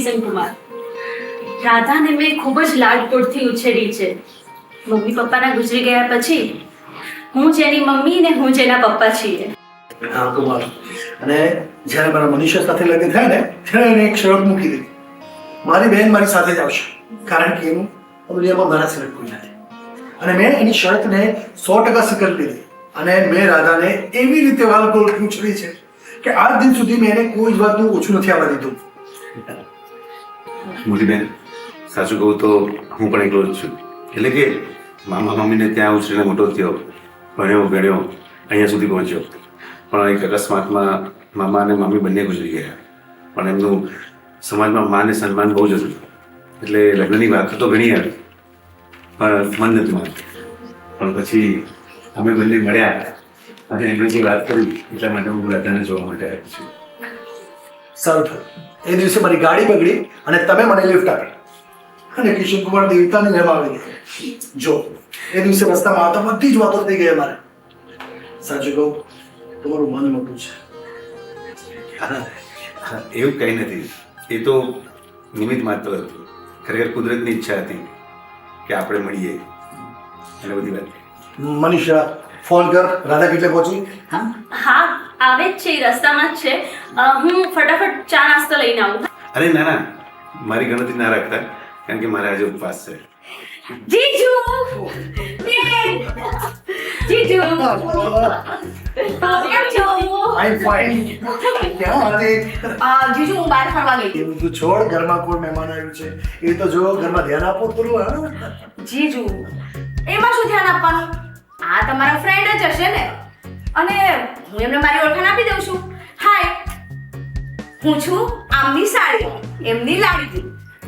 કિશન કુમાર. રાધાને મેં ખૂબ જ લાડકોડથી ઉછેરી છે. મમ્મી પપ્પાના ગુજરી ગયા પછી હું જેની મમ્મી ને હું જેના પપ્પા છીએ. હા કુમાર, અને જ્યારે મારા મનીષા સાથે લગ્ન થાય ને ત્યારે એને એક શરત મૂકી દીધી. મારી બહેન મારી સાથે જ આવશે, કારણ કે એનું દુનિયામાં મારા સિવાય કોઈ નથી. અને મેં એની શરતને 100% સ્વીકારી લીધી. અને મેં રાધાને એવી રીતે વાલકોળથી ઉછળી છે કે આજ દિન સુધી મેં એને કોઈ જ વાતનું ઓછું નથી આવવા દીધું. મોટી બેન, સાચું કહું તો હું પણ એકલો જ છું. એટલે કે મામા મમ્મીને ત્યાં ઉછરીને મોટો થયો, ભણ્યો ગણ્યો, અહીંયા સુધી પહોંચ્યો. પણ એક અકસ્માતમાં મામા અને મમ્મી બંને ગુજરી ગયા. પણ એમનું સમાજમાં માન અને સન્માન બહુ જ હતું. એટલે લગ્નની વાત તો ઘણી આવી, પણ મન નથી માનતું. પણ પછી અમે બંને મળ્યા અને એમણે જે વાત કરી એટલા માટે હું રાધાને જોવા માટે આવ્યો છું. સારું થયું. એ દિવસે મારી ગાડી બગડી અને તમે મને લિફ્ટ આપી અને કિશન કુમાર દેવતાને લેવા આવી ગયા. જો એ દિવસે રસ્તામાં આવતા બધી જ વાતો થઈ ગઈ અમારે. સાચું કહું, તમારું મન મોટું છે. એવું કંઈ નથી, એ તો નિમિત્ત માત્ર હતું. ખરેખર કુદરતની ઈચ્છા હતી કે આપણે મળીએ અને બધી વાત. મનીષા, ફોન કર. રાધા કેટલે પહોંચી? હા, આવે જ છે, એ રસ્તામાં જ છે. હું ફટાફટ ચા નાસ્તો લઈને આવું. અરે ના ના, મારી ગણતરી ના રાખતા, કારણ કે મારે આજે ઉપવાસ છે. જીજુ! જીજુ! કેમ છો? આઈ ફાઇન. ક્યાં હતી? જીજુ, હું બહાર ફરવા ગઈ. એ બધું છોડ, ઘરમાં કોઈ મહેમાન આવ્યું છે એ તો જો. ઘરમાં ધ્યાન આપો થોડું. હા જીજુ, એમાં શું ધ્યાન આપવાનું? આ તમારા ફ્રેન્ડ જ હશે ને. અને હું એમને મારી ઓળખાણ આપી દઉં છું. હાય, હું છું આમની સાળી, એમની લાડકી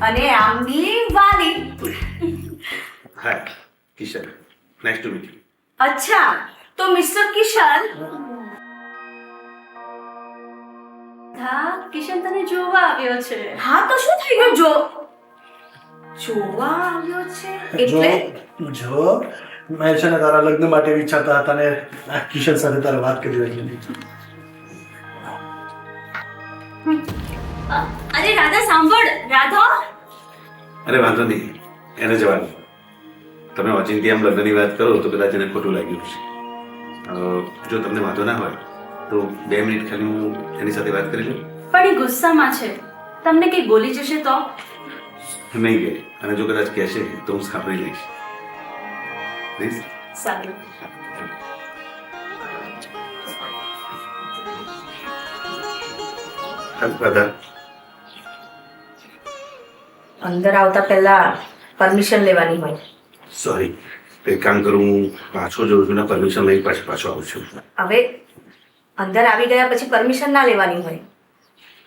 અને આમની વાલી. Hi Kishan, nice to meet you. અચ્છા, તો મિસ્ટર કિશન. હા, કિશન તને જોવા આવ્યો છે. હા, તો શું થઈ ગયું? જોવા આવ્યો છે એટલે જો મેં છે ને તારા લગ્ન માટે વિચારતા હતા ને આ કિશન સાથે તારે વાત કરી રહી હતી. અરે રાધા, સાંભળ. રાધા! અરે વાંધો નહીં, એને જવા દો. તમે ઓચિંતી આમ લગ્નની વાત કરો તો કદાચ એને ખોટું લાગ્યું છે. જો તમને વાંધો ના હોય તો 2 મિનિટ ખાલી હું એની સાથે વાત કરી લઉં. પણ એ ગુસ્સામાં છે. તમને કઈ બોલી જશે તો? નહીં ગઈ, અને જો કદાચ કહેશે તો હું સાંભળી લઈશ. પ્લીઝ. સારું. રાધા, અંદર આવતા પહેલા પરમિશન લેવાની હોય. સોરી, એક કામ કરું, હું પાછો જઉં છું ને પરમિશન લઈને પાછો આવું છું. હવે અંદર આવી ગયા પછી પરમિશન ના લેવાની હોય.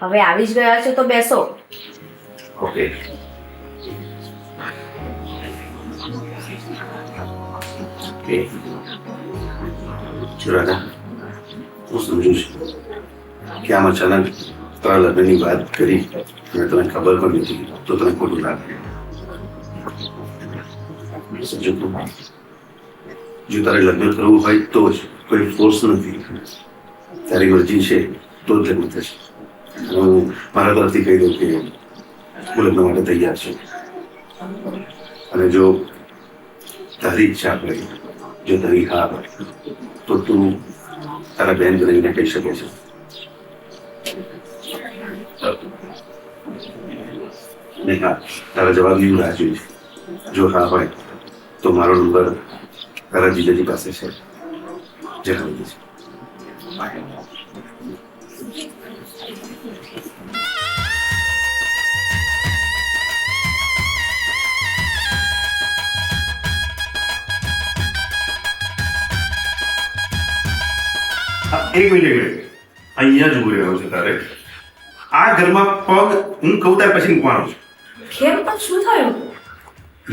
હવે આવી જ ગયા છો તો બેસો. ઓકે. રાધા, હું સમજુ છું કે આમ અચાનક તારા લગ્નની વાત કરી અને તને ખબર પણ નથી તો તને ખોટું લાગે. જો તારે લગ્ન કરવું હોય તો જ, કોઈ ફોર્સ નથી. તારી મરજી છે તો જ લગ્ન થશે. હું મારા તરફથી કહી દઉં કે હું લગ્ન માટે તૈયાર છું. અને જો તારી ઈચ્છા હોય, જો તારી હા હોય તો તું તારા બેન બનીને કહી શકે છે. નહીં હા, તારા જવાબની હું રાહ જોઈશ. જો હા હોય તો મારો નંબર તારા જીજાજી પાસે છે. જણાવી દેજો. એક મિનિટ, અહીંયા જ ઉભો રહ્યો છે તારે. આ ઘરમાં પગ હું કહું ત્યાર પછી મૂકવાનો છું. કેમ પણ શું થયું?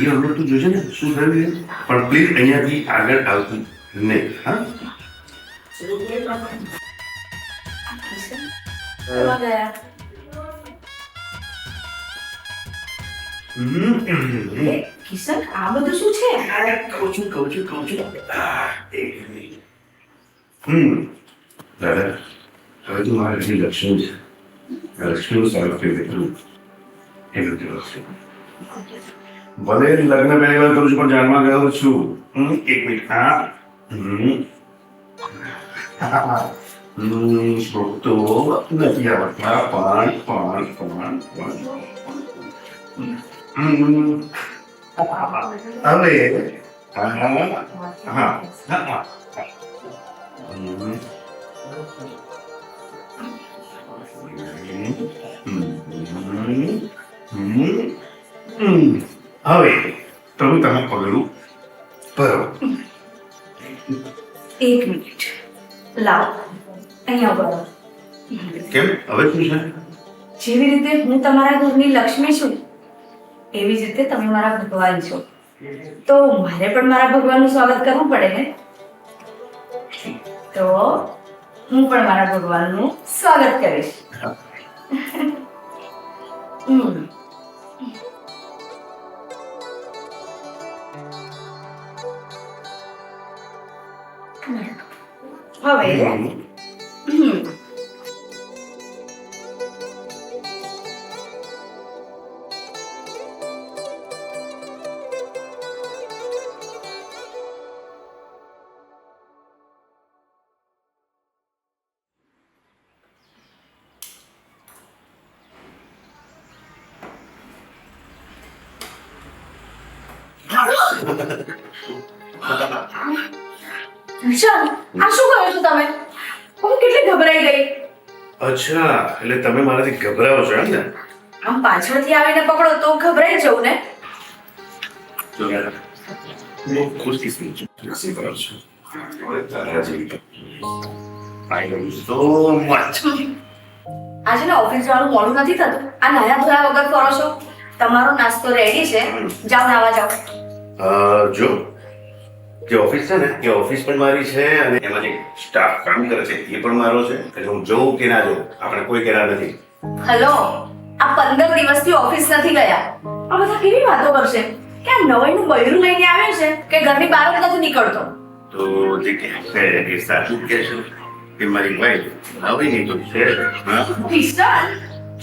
એ અંદર તું જોજે ને શું થયું છે. પણ પ્લીઝ અહીંયાથી આગળ આવતી નહીં. હા, ફરવા ગયા. એ, કિશન, આ બધું શું છે? કહું છું. દાદા, હવે તું મારા ઘરની લક્ષ્મી છે. લક્ષ્મીનું સારું ફેર કરું. એટલું દિવસ ભલે લગ્ન પહેલી વાર કરું છું પણ જાણમાં ગયો છું. એક મિનિટ. હા. તો નથી આવડતા પણ હવે હા. હવે તમે પગલું ભરો. એક મિનિટ લાવો અહીંયા બોલો. કેમ હવે શું છે? જેવી રીતે હું તમારા ઘરની લક્ષ્મી છું એવી જ રીતે તમે મારા ભગવાન છો, તો મારે પણ મારા ભગવાનનું સ્વાગત કરવું પડે ને. તો હું પણ મારા ભગવાનનું સ્વાગત કરીશ. હવે વિશાલ, આ શું કરો છો તમે? હું કેટલી ગભરાઈ ગઈ. અચ્છા, એટલે તમે મારાથી ગભરાવો છો એમ ને? આમ પાછળથી આવીને પકડો તો ગભરાઈ જવું ને. જો બહુ ખુશી નસીબ કરો છો. હવે તારા જેવી આઈ લવ યુ સો મચ. આજે ને ઓફિસ જવાનું મોડું નથી થતું. આ નાયા ધોયા વગર ફરો છો. તમારો નાસ્તો રેડી છે, જાઓ નાવા જાઓ. જો જે ઓફિસ છે ને એ ઓફિસ પણ મારી છે અને એમાં જે સ્ટાફ કામ કરે છે એ પણ મારો છે. એટલે હું જોઉં કે ના જોઉં આપણે કોઈ કહેનાર નથી. હલો, આ 15 દિવસથી ઓફિસ નથી ગયા. આ બધા કેવી વાતો કરશે કે આ નવાઈનું બૈરું લઈને આવ્યો છે કે ઘરની બહાર જ નથી નીકળતો. તો જે કહે છે એ સાચું કહે છે કે મારી વાઈફ આવી નહીં તો છે. હા વિશાલ,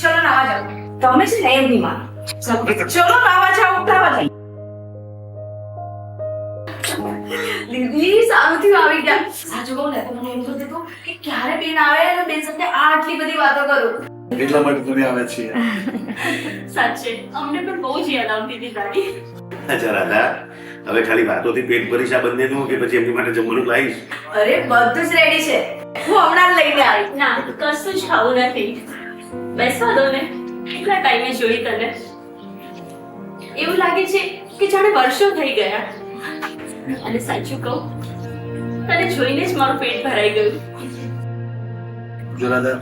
ચલો નાવા જાઓ. તમે છે ને એમ નહીં માનો. ચલો નાવા જાઓ, નાવા જાઓ. દીદી સારું થયું આવી ગયા. સાચું કહું ને તો મને એમ થતું હતું કે ક્યારે બેન આવે અને બેન સાથે આટલી બધી વાતો કરું. એટલા માટે તમે આવ્યા છીએ. સાચે અમને પણ બહુ જ યાદ આવતી હતી તારી. અચ્છા રાધા, હવે ખાલી વાતોથી પેટ ભરીશ આ બંનેનું કે પછી એમની માટે જમવાનું લાવીશ? અરે બધું જ રેડી છે, હું હમણાં જ લઈને આવી. ના, કશું જ ખાવું નથી. બેસવા દો ને, કેટલા ટાઈમે જોઈ તને. એવું લાગે છે કે જાણે વર્ષો થઈ ગયા. અને સાચું કહું, તને જોઈને જ મારું પેટ ભરાઈ ગયું. જો રાધા,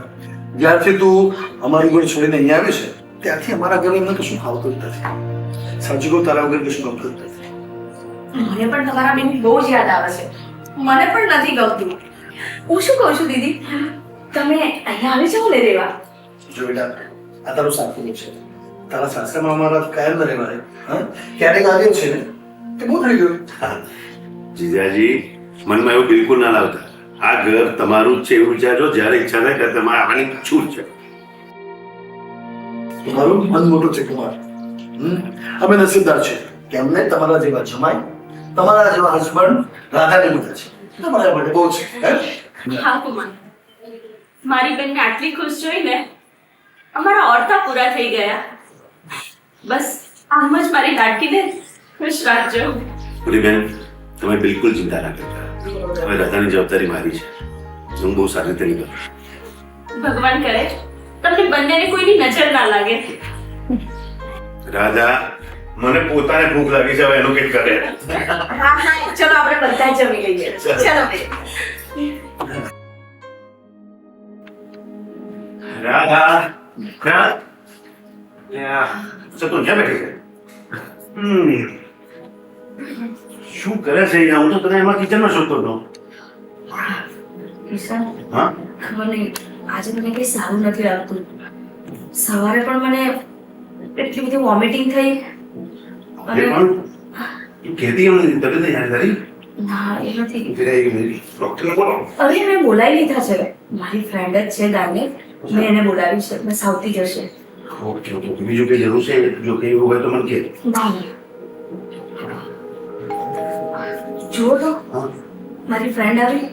જ્યારથી તું અમારું ઘર છોડીને અહીંયા આવી છે ત્યારથી અમારા ઘરે એમને કશું ખાવતું જ નથી. સાચું કહું, તારા વગર કશું ગમતું જ નથી. મને પણ તમારા બેન બહુ જ યાદ આવે છે. મને પણ નથી ગમતું. હું શું કહું છું દીદી, તમે અહીંયા આવી જાઓ ને રહેવા. જો બેટા, આ તારું સાચું છે. તારા સાસરામાં અમારા કાયમ ન રહેવાય. હા, ક્યારેક આવ્યું છે ને તે બહુ થઈ ગયું. જીજાજી, મનમાં એવું બિલકુલ ના લાવતા. આ ઘર તમારું જ છે એવું વિચારજો. જ્યારે ઈચ્છા થાય ત્યારે તમારે આવવાની છૂટ છે. તમારું મન મોટું છે કુમાર. અમે નસીબદાર છે કે અમને તમારા જેવા જમાઈ, તમારા જેવા હસબન્ડ રાધાને મળે છે. તમારા માટે બહુ છે. હા કુમાર, મારી બેનને આટલી ખુશ જોઈને અમારા ઓરતા પૂરા થઈ ગયા. બસ આમ જ મારી લાડકીને ખુશ રાખજો. બોલી બેન, તમે બિલકુલ ચિંતા ના કરતા. હવે રાધાની જવાબદારી મારી છે. હું બહુ સારી રીતે નિભાવું. ભગવાન કરે તમને બંનેને કોઈની નજર ના લાગે. રાધા, મને પોતાને ભૂખ લાગી છે, હવે એનું કંઈક કરે. હા હા, ચલો આપણે બધા જમી લઈએ. ચલો બેન. રાધા, તું ક્યાં બેઠી છે? શું કરે છે અહીંયા? હું તો તને એમાં કિચનમાં શોધતો હતો. વિશાલ, હા, ખબર નહીં, આજે મને કંઈ સારું નથી લાગતું. સવારે પણ મને એટલી બધી વોમિટિંગ થઈ. એ પણ કહેતી એમ નથી. તબિયત નહીં સારી તારી? ના, એ નથી. ડોક્ટરને બોલો. અરે મેં બોલાવી લીધા છે. મારી ફ્રેન્ડ જ છે દાને, મેં એને બોલાવી છે. બસ આવતી જશે. ઓકે ઓકે બીજું કઈ જરૂર છે જો કઈ એવું હોય તો મને કે જુઓ તો હા મારી ફ્રેન્ડ આવી.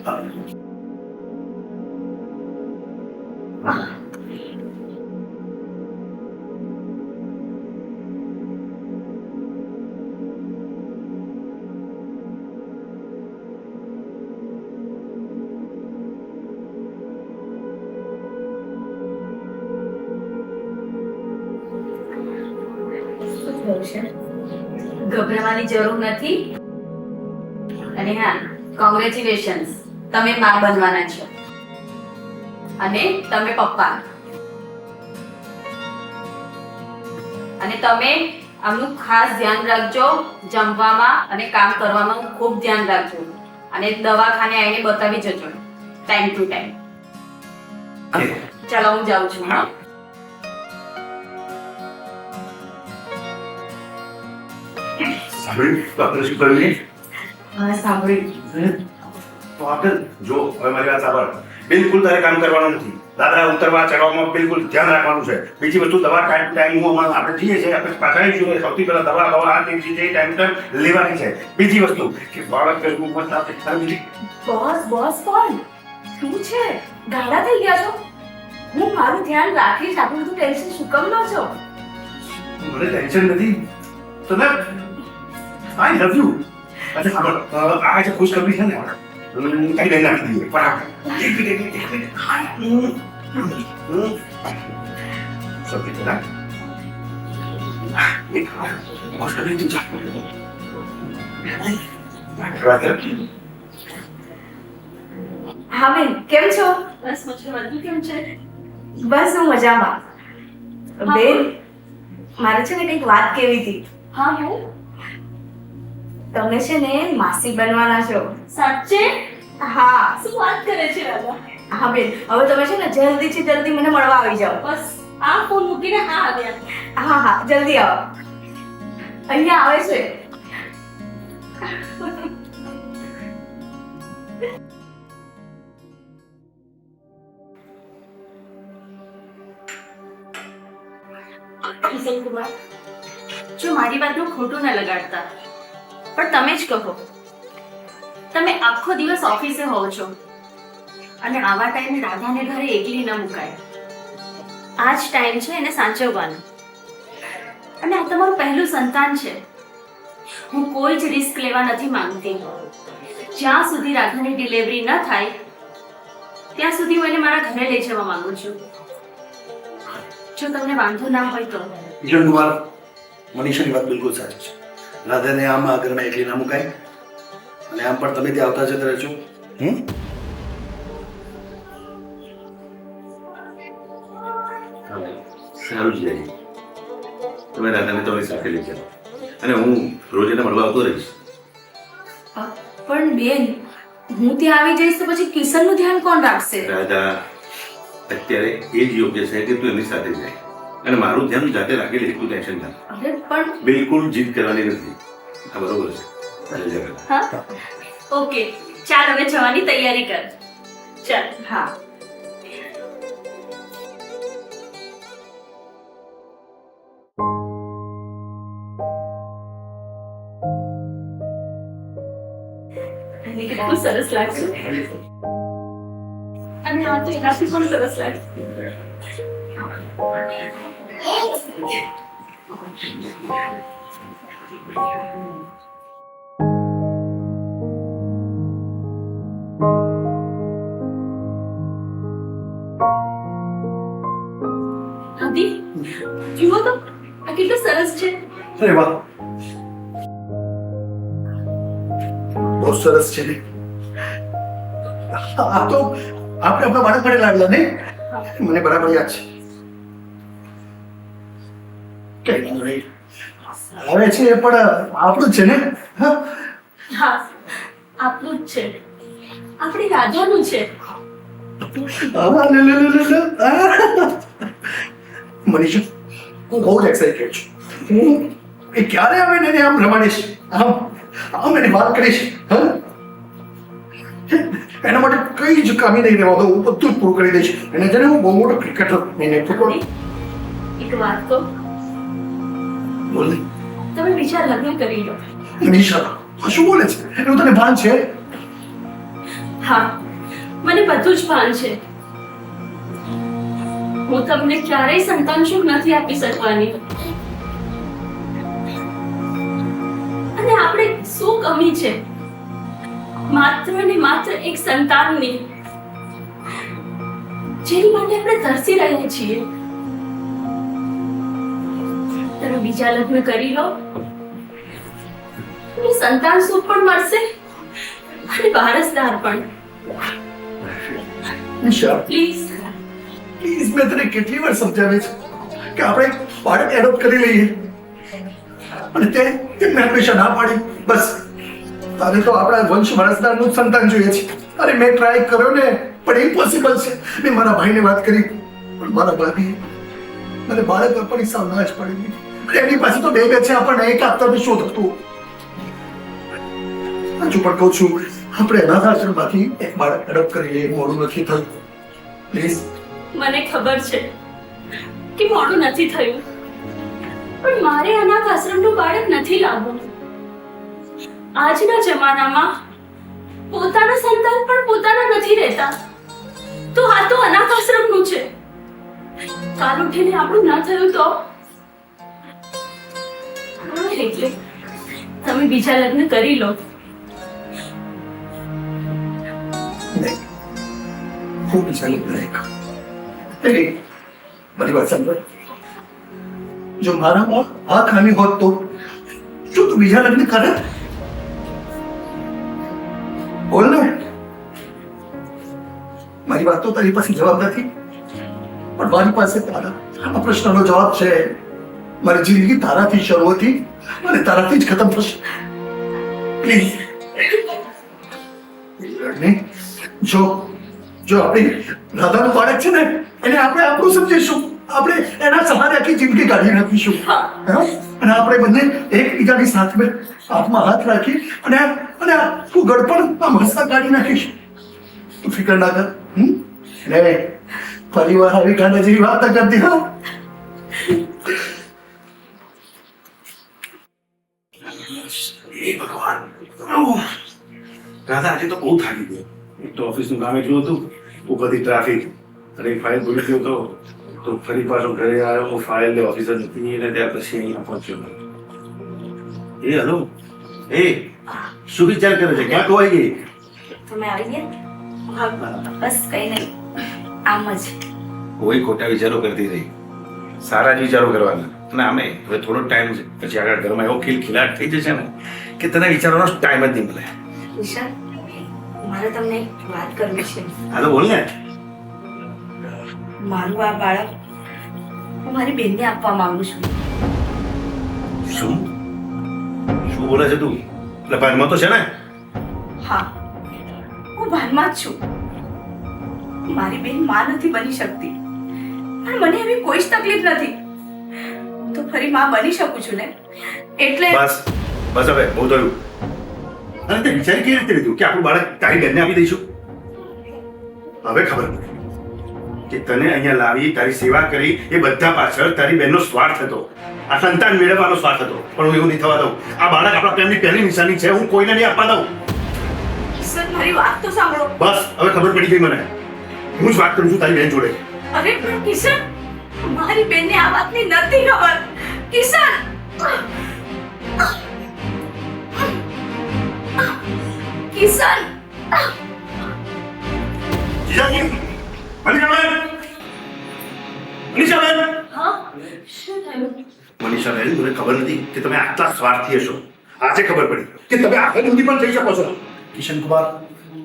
શું થયું છે? ગભરાવાની જરૂર નથી. અને હા, કોંગ્રેચ્યુલેશન્સ, તમે મા બનવાના છો અને તમે પપ્પા. અને તમે આમનું ખાસ ધ્યાન રાખજો, જમવામાં અને કામ કરવામાં ખૂબ ધ્યાન રાખજો અને દવાખાને આવીને બતાવી જજો ટાઈમ ટુ ટાઈમ. ચાલો હું જાઉં છું. હા. સાંભળ્યું તો આપણે શું કર્યું હા, સાંભળ્યું. તો આપણે જો હવે મારી વાત સાંભળ બિલકુલ તારે કામ કરવાનું નથી દાદરા ઉતરવા ચડવામાં બિલકુલ ધ્યાન રાખવાનું છે બીજી વસ્તુ દવા ટાઈમ ટુ ટાઈમ હું હમણાં આપણે જઈએ છીએ આપણે પાછા આવીશું સૌથી પહેલા દવા આ જે ટાઈમ ટુ ટાઈમ લેવાની છે બીજી વસ્તુ કે બાળક કરવું મત આપણે બોસ કોણ? શું છે? ગાડા થઈ ગયા છો? હું મારું ધ્યાન રાખીશ, આટલું બધું ટેન્શન શું કામ લો છો? મને ટેન્શન નથી તો ને આઈ લવ યુ અચ્છા સાંભળ આ જે ખુશ કરવી છે ને કઈ લઈ નાખી દઈએ બરાબર એક મિનિટ સૌથી પહેલા એક ખુશ કરી દીધું હા બેન, કેમ છો? બસ મજામાં. તું કેમ છે? બસ હું મજામાં. બેન, મારે છે ને કંઈક વાત કેવી હતી. હા હું તમે છે ને માસી બનવાના છો. સાચે? હા. શું વાત કરે છે રાધા? હા બેન, હવે તમે છે ને જલ્દીથી જલ્દી મને મળવા આવી જાઓ. બસ આ ફોન મૂકીને હા આવ્યા. હા હા, જલ્દી આવો. અહીંયા આવે છે. કિશન કુમાર, જો મારી વાતનું ખોટું ન લગાડતા, પણ તમે જ કહો. તમે આખો દિવસ ઓફિસે હોવ છો અને આવા ટાઈમે રાધાને ઘરે એકલી ન મુકાય. આ જ ટાઈમ છે એને સાચવવાનો. અને આ તમારું પહેલું સંતાન છે. હું કોઈ જ રિસ્ક લેવા નથી માંગતી. જ્યાં સુધી રાધાની ડિલિવરી ન થાય ત્યાં સુધી હું એને મારા ઘરે લઈ જવા માંગુ છું. જો તમને વાંધો ના હોય તો. કિશન કુમાર, મનીષાની વાત બિલકુલ સાચી છે. રાધાને આમ આ ઘરમાં એકલી ના મુકાય અને આમ પણ તમે ત્યાં આવતા જતા રહેજો. સારું જ જાય તમે રાધાને તમારી સાથે લઈ જાઓ અને હું રોજ એને મળવા આવતો રહીશ. પણ બેન, હું ત્યાં આવી જઈશ તો પછી કિશનનું ધ્યાન કોણ રાખશે? રાધા અત્યારે એ જ યોગ્ય છે કે તું એમની સાથે જાય અને મારું ધ્યાન જાતે રાખી લે તું ટેન્શન ના અરે પણ બિલકુલ જીદ કરવાની નથી. આ બરોબર છે. હા ઓકે, ચાલ હવે જવાની તૈયારી કર. ચાલ. હા. અને કેટલું સરસ લાગશે. અને આ તો એનાથી પણ સરસ લાગશે. આદિ, જુઓ તો આ કેટલું સરસ છે. અરે વાહ, બહુ સરસ છે ને. આ તો આપણે આપણા બાળક માટે લાવેલા ને. મને બરાબર યાદ છે. કઈ વાંધો નહીં, આવે છે એ પણ આપણું જ છે ને. હા, હા, આપણું જ છે. આપણી રાધાનું છે. લે લે લે લે લે. મનીષા, હું બહુ જ એક્સાઇટેડ છું. હું એ ક્યારે આવે ને એને આમ રમાડીશ, આમ એને વાત કરીશ. હા, એના માટે કઈ જ કામી નહીં રહેવા દો. હું બધું જ પૂરું કરી દઈશ. એને છે ને હું બહુ મોટો ક્રિકેટર એને ફૂટબોલ. એ એક વાત કહો, બોલ ને. તમે બીજા લગ્ન કરી લો. નિશા આ શું બોલે છે? એનું તને ભાન છે? હા, મને બધું જ ભાન છે. હું તમને ક્યારેય સંતાન સુખ નથી આપી શકવાની. અને આપણે શું કમી છે માત્ર ને માત્ર એક સંતાનની, જેની માટે આપણે તરસી રહ્યા છીએ. તમે બીજા લગ્ન કરી લો, અને સંતાન સુખ પણ મળશે અને વારસદાર પણ. નિશા પ્લીઝ. પ્લીઝ, મેં તને કેટલી વાર સમજાવી છે કે આપણે બાળક એડોપ્ટ કરી લઈએ, અને તે મેં હંમેશા ના પાડી. બસ તારે તો આપણા વંશ વારસદારનું જ સંતાન જોઈએ છે. અરે મેં ટ્રાય કર્યો ને, પણ ઇમ્પોસિબલ છે. મેં મારા ભાઈને વાત કરી, પણ મારા ભાભી મને બાળક આપવાની સાવ ના જ પાડી દીધી. અને એમની પાસે તો બે છે, આપણને એક આપતા બી શું થતું. હજુ પણ કહું છું, આપણે અનાથ આશ્રમમાંથી એક બાળક એડોપ્ટ કરી લઈએ. મોડું નથી થયું. પ્લીઝ. મને ખબર છે કે મોડું નથી થયું, પણ મારે અનાથ આશ્રમનું બાળક નથી લાવવું. આજના જમાનામાં પોતાના સંતાન પણ પોતાના નથી રહેતા, તો આ તો અનાથ આશ્રમનું છે. કાલ ઉઠીને આપણું ના થયું તો એટલે તમે બીજા લગ્ન કરી લો. નહીં, હું બીજા લગ્ન નહીં કરું. મારી વાત સાંભળ. જો મારામાં આ ખામી હોત તો શું તું બીજા લગ્ન કરે? બોલ ને. મારી વાત તો તારી પાસે જવાબ નથી, પણ મારી પાસે તારા આ પ્રશ્નનો જવાબ છે. મારી જિંદગી તારાથી શરૂ હતી અને તારાથી જ ખતમ થશે. પ્લીઝ. જો આપણી રાધાનું બાળક છે ને, એને આપણે આપણું સમજીશું. આપણે એના સહારે આખી જિંદગી કાઢી નાખીશું. અને આપણે બંને એકબીજાની સાથે હાથમાં હાથ રાખી અને આખું ગડપણ આમ હસતા કાઢી નાખીશું. તું ફિકર ના કર. ને પરિવાર આવી ગાંડા જેવી વાત ના કરતી. હા, એ ભગવાન. રાધા આજે તો બહુ થાકી ગયો. એક તો ઓફિસનું કામ એટલું હતું, ઉપરથી ટ્રાફિક, અને એક ફાઇલ ભૂલી ગયો તો ફરી પાછો ઘરે આવ્યો. ફાઇલ ઓફિસર નથી, અને ત્યાર પછી અહીંયા પહોંચ્યો. એ હલો, એ શું વિચાર કરે છે? ક્યાં ખોવાઈ ગઈ? તમે આવી ગયા? બસ કઈ નહીં, આમ જ. કોઈ ખોટા વિચારો કરતી રહી. સારા જ વિચારો કરવાના. અને આમે હવે થોડો ટાઈમ છે, પછી આગળ ઘરમાં એવો ખિલખિલાટ થઈ જશે ને કે તને વિચારવાનો ટાઈમ જ નહીં મળે. નિશા, મારે તમને એક વાત કરવી છે. હા તો બોલ ને. મારું આ બાળક હું મારી બેનને આપવા માંગુ છું. શું શું બોલે છે તું? એટલે ભાનમાં તો છે ને? હા, હું ભાનમાં જ છું. મારી બેન માં નથી બની શકતી, પણ મને એવી કોઈ જ તકલીફ નથી. હું તો ફરી માં બની શકું છું ને, એટલે બસ બસ હવે બહુ થયું. અને તે વિચારી કેવી રીતે લીધું કે આપણું બાળક તારી બેનને આપી દઈશું? હવે ખબર પડી કે તને અહીંયા લાવી, તારી સેવા કરી, એ બધા પાછળ તારી બેનનો સ્વાર્થ હતો. આ સંતાન મેળવવાનો સ્વાર્થ હતો. પણ હું એવું નહીં થવા દઉં. આ બાળક આપણા પ્રેમની પહેલી નિશાની છે. હું કોઈને નહીં આપવા દઉં. સર, મારી વાત તો સાંભળો. બસ હવે ખબર પડી ગઈ મને. હું જ વાત કરું છું તારી બેન જોડે. અરે પણ કિશન, મારી બેનને આ વાતની નથી ખબર. કિશન, કિશન, જીજાજી, મનીષાબેન, મનીષાબેન. હા, શું થયું? મનીષાબેન, મને ખબર નથી કે તમે આટલા સ્વાર્થી હશો. આજે ખબર પડી કે તમે આગળ સુધી પણ જઈ શકો છો. કિશન કુમાર,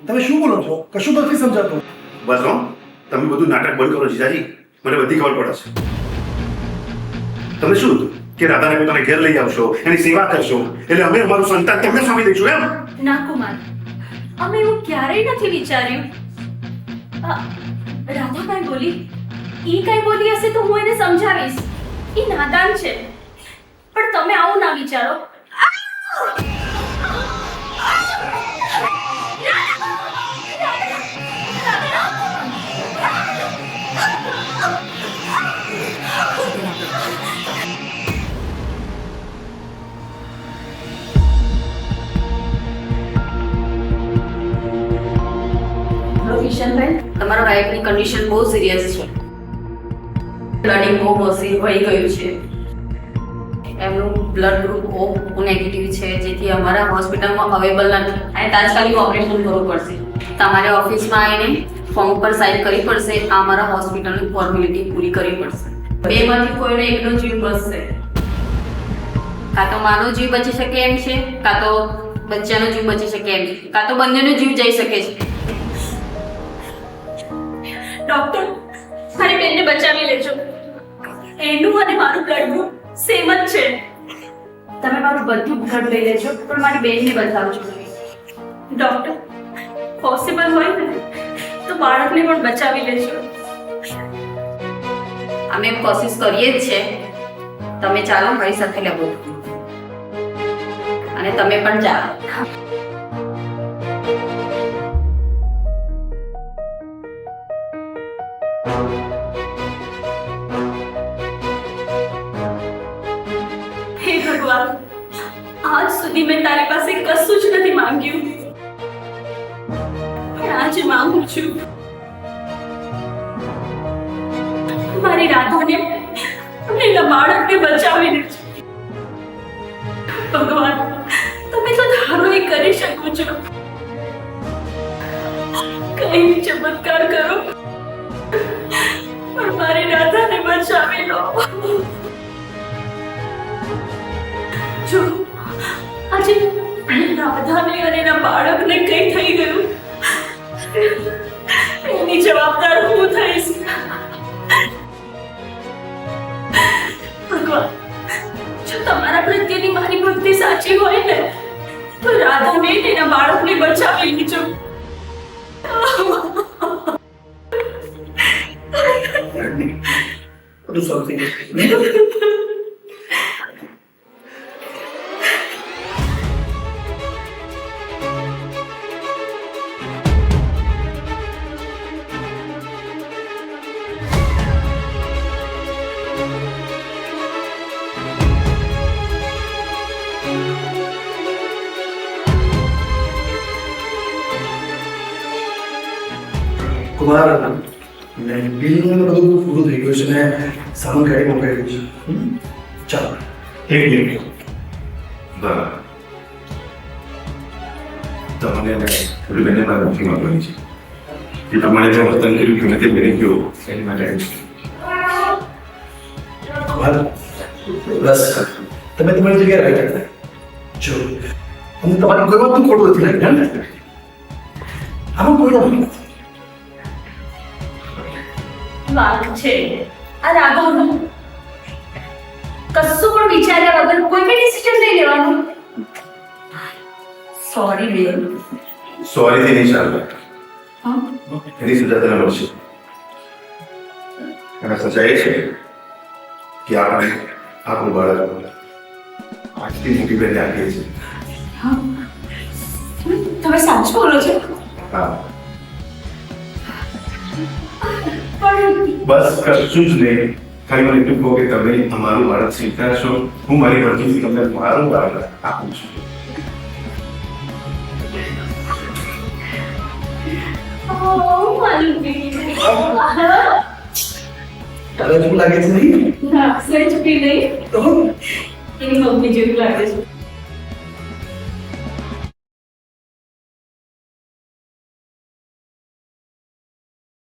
તમે શું બોલો છો? કશું નથી સમજાતું. બસ હો, તમે બધું નાટક બંધ કરો જીજાજી. મને બધી ખબર પડે છે. તમે શું હતું કે રાધાને પોતાને ઘેર લઈ આવશો, એની સેવા કરશો, એટલે અમે અમારું સંતાન તમને સોંપી દઈશું એમ? ના કુમાર, અમે એવું ક્યારેય નથી વિચાર્યું. રાધા કઈ બોલી, ઈ કઈ બોલી હશે તો હું એને સમજાવીશ. ઈ નાદાન છે, પણ તમે આવું ના વિચારો. કિશનભાઈ? તમારા વાઈફની કન્ડિશન બહુ સિરિયસ છે. બ્લડિંગ બહુ વધી ગયું છે. એમનું બ્લડ ગ્રુપ O નેગેટિવ છે, જેથી અમારા હોસ્પિટલમાં અવેલેબલ નથી અને તાત્કાલિક ઓપરેશન કરવું પડશે. તમારે ઓફિસમાં આવીને ફોર્મ ઉપર સાઇન કરવી પડશે. આ અમારા હોસ્પિટલની ફોર્મેલિટી પૂરી કરવી પડશે. બેમાંથી કોઈનો એકનો જીવ બચશે. કાં તો માનો જીવ બચી શકે એમ છે, કાં તો બચ્ચાનો જીવ બચી શકે એમ છે, કાં તો બંનેનો જીવ જઈ શકે છે. ડોક્ટર, મારી બેનને બચાવી લેજો. એનું અને મારું બ્લડ ગ્રુપ સેમ જ છે. તમે મારું બધું બ્લડ લઈ લેજો, પણ મારી બેનને બચાવજો. ડોક્ટર, પોસિબલ હોય ને તો બાળકને પણ બચાવી લેજો. અમે કોશિશ કરીએ જ છે. તમે ચાલો મારી સાથે લેવો અને તમે પણ ચાલો. હે ભગવાન, આજ સુધી મેં તારી પાસે કશું જ નથી માંગ્યું, પણ આજે માંગુ છું. મારી રાધાને અને એના બાળકને બચાવી લેજો. ભગવાન, તમે તો ધારો એ કરી શકો છો. કઈ ચમત્કાર કરો, પણ મારી રાધાને બચાવી લો. જો આજે રાધાને અને એના બાળકને કઈ થઈ ગયું, એની જવાબદાર હું થઈશ. ભગવાન, જો તમારા પ્રત્યેની મારી ભક્તિ સાચી હોય ને તો રાધાને અને એના બાળકને બચાવી લેજો. બધું સોલ્વ થઈ જશે. કુમાર, બિલનું બધું પૂરું થઈ ગયું છે ને સામાન કાઢી મોકલાઈ ગયું છે. ચાલો એક મિનિટ. બરાબર. તમને એને થોડી બેને મારે માફી માંગવાની છે. એ પ્રમાણે જે વર્તન કર્યું કે નથી બેને કહ્યું એની માટે કુમાર, બસ તમે તમારી જગ્યાએ રાઈટ હતા. જો અમને તમારી કોઈ વાતનું ખોટું નથી લાગ્યું ને, આમાં કોઈ નથી. વાત છે આ રાઘવનું. કશું પણ વિચાર્યા વગર કોઈ બી ડિસિઝન લઈ લેવાનું. સોરી બેન. સોરીથી નહીં ચાલે. એની સજા તને મળશે. અને સજા એ છે કે આપણે આપણું બાળક આજથી મોટી બહેને આપીએ છીએ. તમે સાચું બોલો છો? હા, પણ બસ કશું જ નહીં. ખાલી મને એટલું કહો કે તમે અમારું બાળક સ્વીકારશો. હું મારી મરજીથી તમને મારું બાળક આપું છું. તારે શું લાગે છે નહીં? ના, સચ બી નહીં. તો એની મમ્મી જેવું લાગે છે.